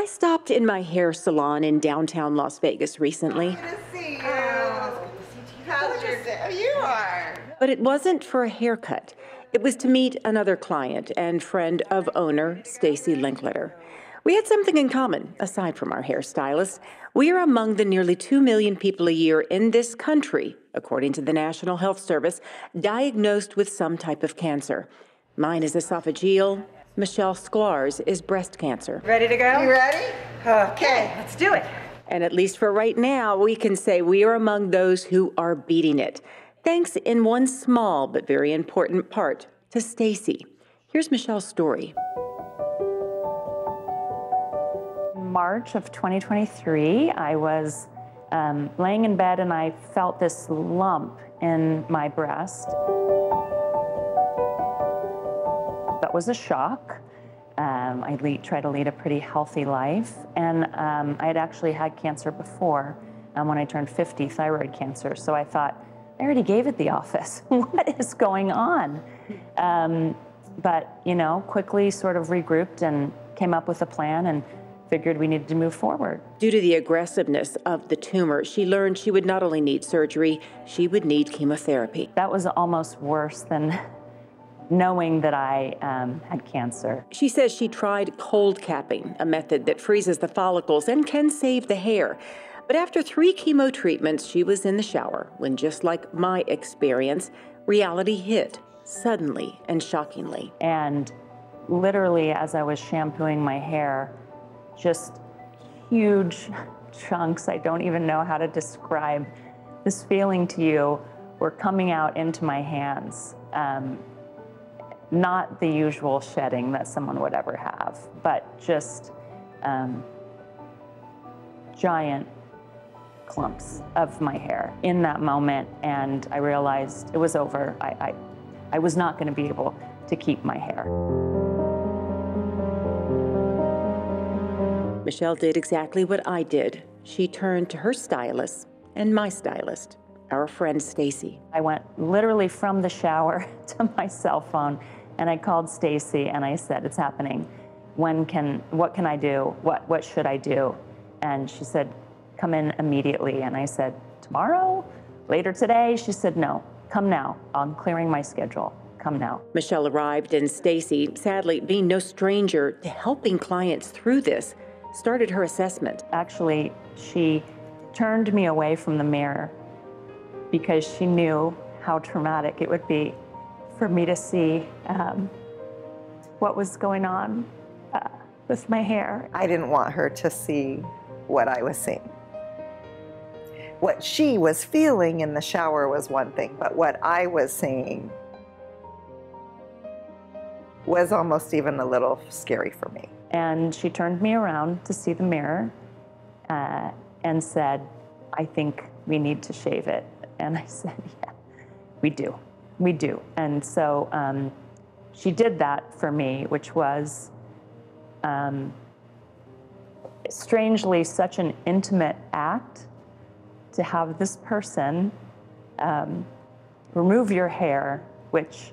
stopped in my hair salon in downtown Las Vegas recently, Good to see you. How's your day? You are. but it wasn't for a haircut. It was to meet another client and friend of owner Stacy Linkletter. We had something in common, aside from our hairstylist. We are among the nearly 2 million people a year in this country, according to the National Health Service, diagnosed with some type of cancer. Mine is esophageal. Michelle Sklar's is breast cancer. Ready to go? You ready? Okay, let's do it. And at least for right now, we can say we are among those who are beating it. Thanks in one small but very important part to Stacy. Here's Michelle's story. March of 2023, I was laying in bed and I felt this lump in my breast. That was a shock. I try to lead a pretty healthy life, and I had actually had cancer before when I turned 50, thyroid cancer. So I thought, I already gave it the office. What is going on? But, you know, quickly sort of regrouped and came up with a plan and figured we needed to move forward. Due to the aggressiveness of the tumor, she learned she would not only need surgery, she would need chemotherapy. That was almost worse than knowing that I had cancer. She says she tried cold capping, a method that freezes the follicles and can save the hair. But after 3 chemo treatments, she was in the shower when, just like my experience, reality hit suddenly and shockingly. And literally, as I was shampooing my hair, just huge chunks, I don't even know how to describe this feeling to you, were coming out into my hands. Not the usual shedding that someone would ever have, but just giant clumps of my hair in that moment. And I realized it was over. I was not going to be able to keep my hair. Michelle did exactly what I did. She turned to her stylist and my stylist, our friend Stacy. I went literally from the shower to my cell phone, and I called Stacy and I said, it's happening. What can I do? What should I do? And she said, come in immediately. And I said, tomorrow? Later today? She said, no, come now. I'm clearing my schedule. Come now. Michelle arrived, and Stacy, sadly being no stranger to helping clients through this, started her assessment. Actually, she turned me away from the mirror because she knew how traumatic it would be for me to see what was going on with my hair. I didn't want her to see what I was seeing. What she was feeling in the shower was one thing, but what I was seeing was almost even a little scary for me. And she turned me around to see the mirror and said, I think we need to shave it. And I said, yeah, we do. We do. And so she did that for me, which was strangely such an intimate act to have this person remove your hair, which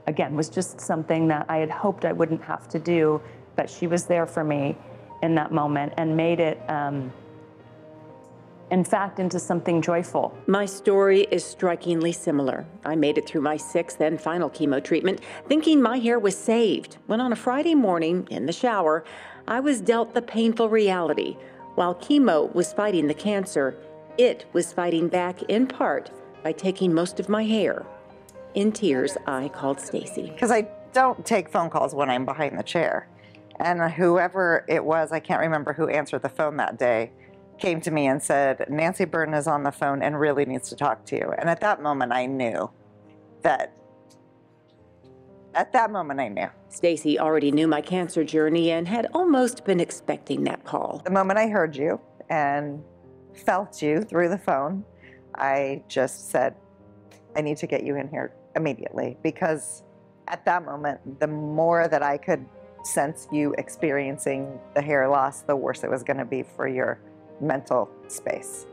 again, was just something that I had hoped I wouldn't have to do, but she was there for me in that moment and made it, in fact, into something joyful. My story is strikingly similar. I made it through my 6th and final chemo treatment, thinking my hair was saved, when on a Friday morning, in the shower, I was dealt the painful reality. While chemo was fighting the cancer, it was fighting back in part by taking most of my hair. In tears, I called Stacy. Because I don't take phone calls when I'm behind the chair. And whoever it was, I can't remember who answered the phone that day, came to me and said, Nancy Burton is on the phone and really needs to talk to you. And at that moment, I knew that, Stacy already knew my cancer journey and had almost been expecting that call. The moment I heard you and felt you through the phone, I just said, I need to get you in here immediately, because at that moment, the more that I could sense you experiencing the hair loss, the worse it was going to be for your mental space.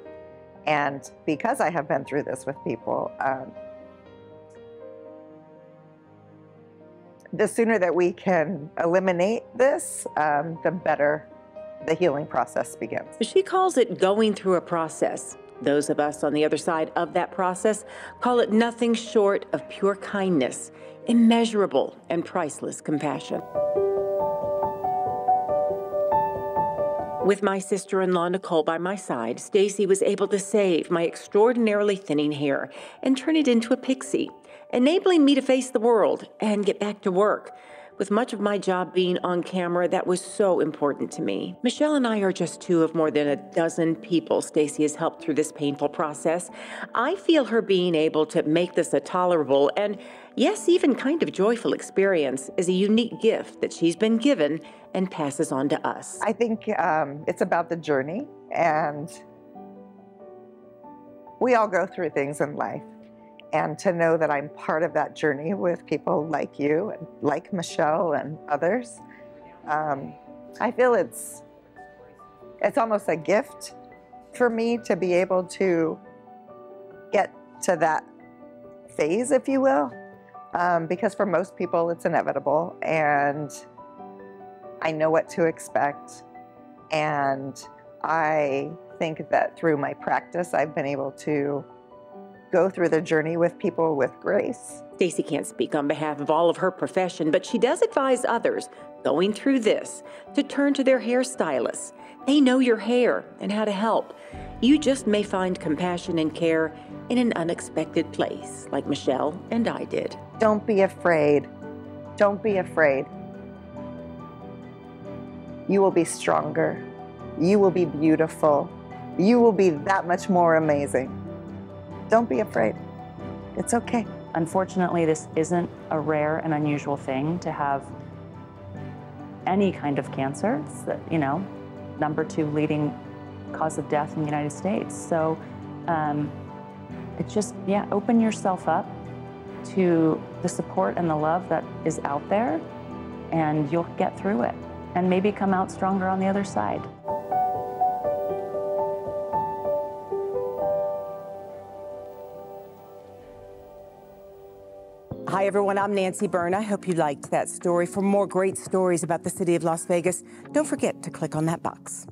And because I have been through this with people, the sooner that we can eliminate this, the better the healing process begins. She calls it going through a process. Those of us on the other side of that process call it nothing short of pure kindness, immeasurable and priceless compassion. With my sister-in-law Nicole by my side, Stacy was able to save my extraordinarily thinning hair and turn it into a pixie, enabling me to face the world and get back to work. With much of my job being on camera, that was so important to me. Michelle and I are just two of more than a dozen people Stacy has helped through this painful process. I feel her being able to make this a tolerable and, yes, even kind of joyful experience is a unique gift that she's been given and passes on to us. I think it's about the journey, and we all go through things in life. And to know that I'm part of that journey with people like you and like Michelle and others, I feel it's almost a gift for me to be able to get to that phase, if you will, because for most people it's inevitable, and I know what to expect. And I think that through my practice, I've been able to go through the journey with people with grace. Stacy can't speak on behalf of all of her profession, but she does advise others going through this to turn to their hairstylists. They know your hair and how to help. You just may find compassion and care in an unexpected place, like Michelle and I did. Don't be afraid. Don't be afraid. You will be stronger. You will be beautiful. You will be that much more amazing. Don't be afraid. It's okay. Unfortunately, this isn't a rare and unusual thing to have any kind of cancer. It's the, #2 leading cause of death in the United States. So it's just, open yourself up to the support and the love that is out there, and you'll get through it and maybe come out stronger on the other side. Hi, everyone. I'm Nancy Byrne. I hope you liked that story. For more great stories about the city of Las Vegas, don't forget to click on that box.